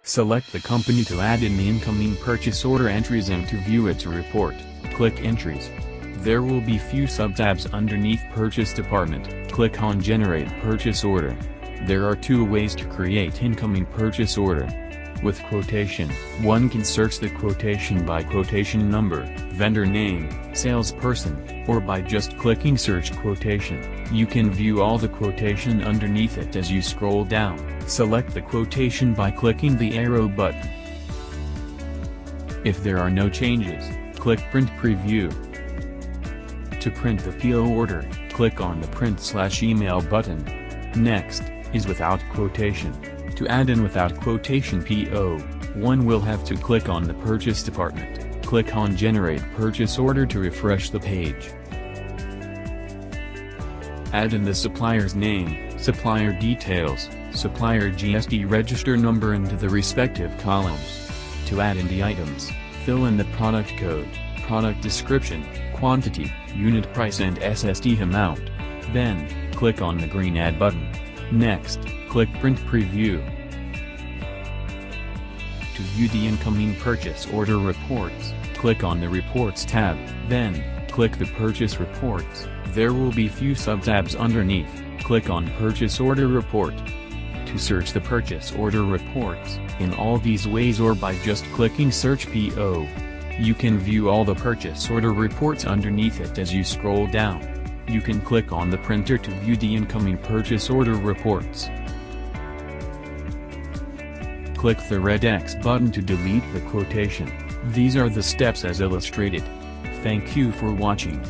Select the company to add in the incoming purchase order entries and to view its report, click Entries. There will be few subtabs underneath Purchase Department. Click on Generate Purchase Order. There are two ways to create incoming purchase order. With quotation, one can search the quotation by quotation number, vendor name, salesperson, or by just clicking Search Quotation. You can view all the quotation underneath it as you scroll down. Select the quotation by clicking the arrow button. If there are no changes, click Print Preview. To print the PO order, click on the Print/Email button. Next is Without Quotation. To add in Without Quotation PO, one will have to click on the Purchase Department. Click on Generate Purchase Order to refresh the page. Add in the supplier's name, supplier details, supplier GST register number into the respective columns. To add in the items, fill in the product code, product description, quantity, unit price and SSD amount. Then, click on the green Add button. Next, click Print Preview. To view the incoming purchase order reports, click on the Reports tab, then, click the Purchase Reports. There will be few subtabs underneath. Click on Purchase Order Report. To search the purchase order reports, in all these ways or by just clicking Search PO. You can view all the purchase order reports underneath it as you scroll down. You can click on the printer to view the incoming purchase order reports. Click the red X button to delete the quotation. These are the steps as illustrated. Thank you for watching.